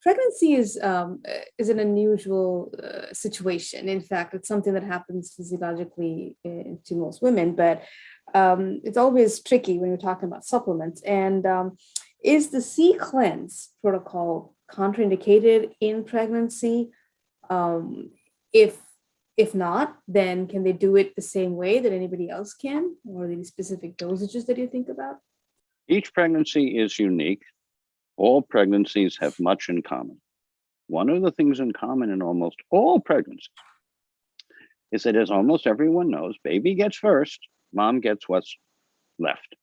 pregnancy is an unusual situation. In fact, it's something that happens physiologically to most women, but it's always tricky when you're talking about supplements. And is the C cleanse protocol contraindicated in pregnancy? If not, then can they do it the same way that anybody else can? Or are there any specific dosages that you think about? Each pregnancy is unique. All pregnancies have much in common. One of the things in common in almost all pregnancies is that, as almost everyone knows, baby gets first, mom gets what's left.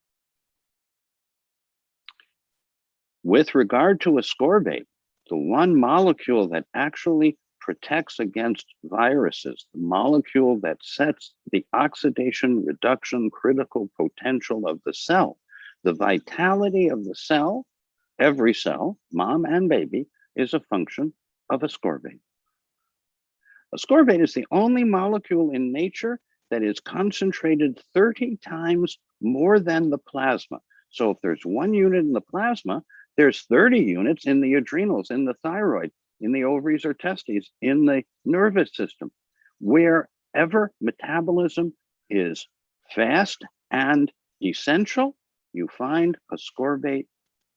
With regard to ascorbate, the one molecule that actually protects against viruses, the molecule that sets the oxidation reduction critical potential of the cell, the vitality of the cell, every cell, mom and baby, is a function of ascorbate. Ascorbate is the only molecule in nature that is concentrated 30 times more than the plasma. So if there's 1 unit in the plasma, there's 30 units in the adrenals, in the thyroid, in the ovaries or testes, in the nervous system. Wherever metabolism is fast and essential, you find ascorbate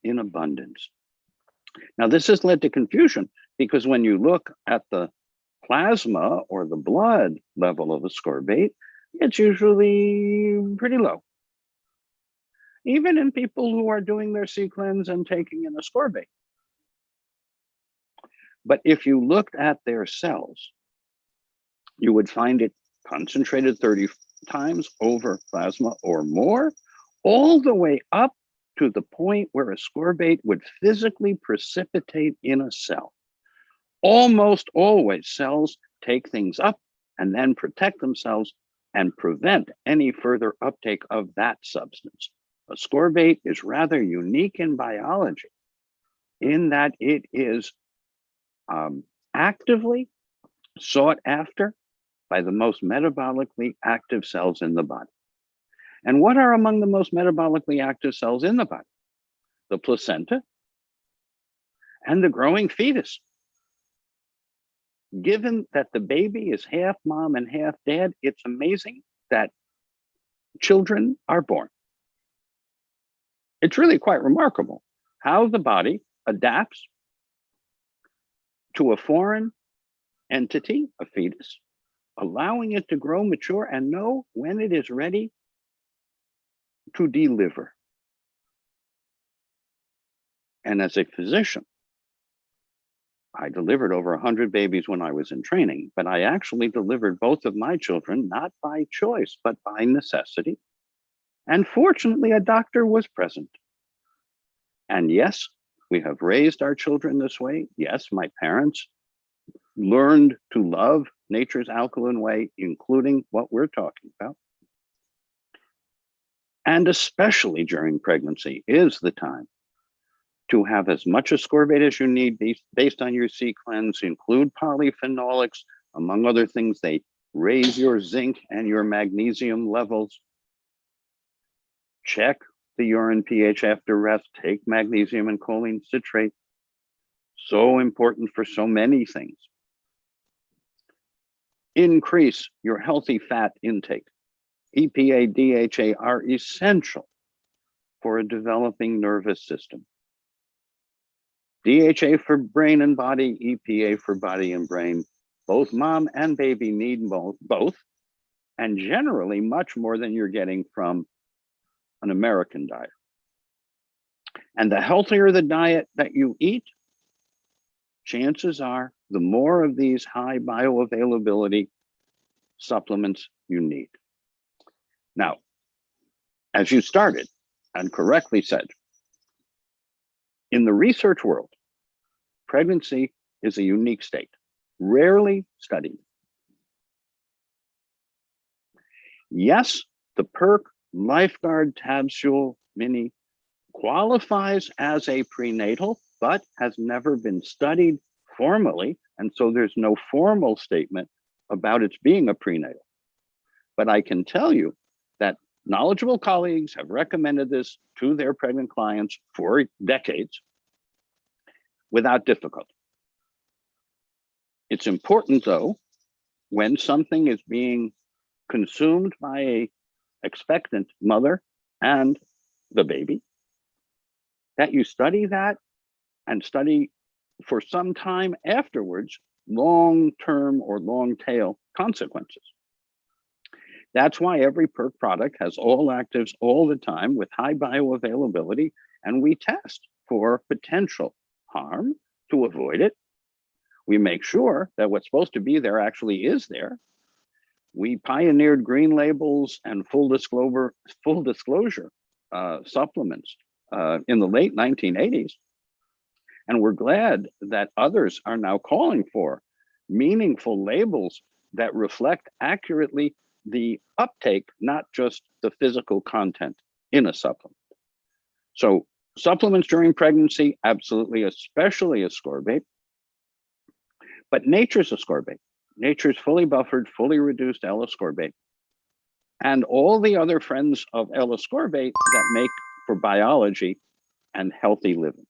in abundance. Now, this has led to confusion because when you look at the plasma or the blood level of ascorbate, it's usually pretty low. Even in people who are doing their C cleanse and taking an ascorbate. But if you looked at their cells, you would find it concentrated 30 times over plasma or more, all the way up to the point where ascorbate would physically precipitate in a cell. Almost always cells take things up and then protect themselves and prevent any further uptake of that substance. Ascorbate is rather unique in biology in that it is actively sought after by the most metabolically active cells in the body. And what are among the most metabolically active cells in the body? The placenta and the growing fetus. Given that the baby is half mom and half dad, it's amazing that children are born. It's really quite remarkable how the body adapts to a foreign entity, a fetus, allowing it to grow, mature, and know when it is ready to deliver. And as a physician, I delivered over 100 babies when I was in training, but I actually delivered both of my children, not by choice, but by necessity. And fortunately, a doctor was present. And yes, we have raised our children this way. Yes, my parents learned to love nature's alkaline way, including what we're talking about. And especially during pregnancy is the time to have as much ascorbate as you need based on your C cleanse, include polyphenolics. Among other things, they raise your zinc and your magnesium levels. Check the urine pH after rest, take magnesium and choline citrate. So important for so many things. Increase your healthy fat intake. EPA, DHA are essential for a developing nervous system. DHA for brain and body, EPA for body and brain. Both mom and baby need both, and generally much more than you're getting from an American diet. And the healthier the diet that you eat, chances are the more of these high bioavailability supplements you need. Now, as you started and correctly said, in the research world, pregnancy is a unique state, rarely studied. Yes, the PERQUE Lifeguard Tabsule Mini qualifies as a prenatal, but has never been studied formally, and so there's no formal statement about its being a prenatal. But I can tell you that knowledgeable colleagues have recommended this to their pregnant clients for decades without difficulty. It's important, though, when something is being consumed by a expectant mother and the baby, that you study that and study for some time afterwards long-term or long-tail consequences. That's why every PERQ product has all actives all the time with high bioavailability, and we test for potential harm to avoid it. We make sure that what's supposed to be there actually is there. We pioneered green labels and full disclosure supplements in the late 1980s. And we're glad that others are now calling for meaningful labels that reflect accurately the uptake, not just the physical content in a supplement. So supplements during pregnancy, absolutely, especially ascorbate. But nature's ascorbate. Nature's fully buffered, fully reduced L-ascorbate, and all the other friends of L-ascorbate that make for biology and healthy living.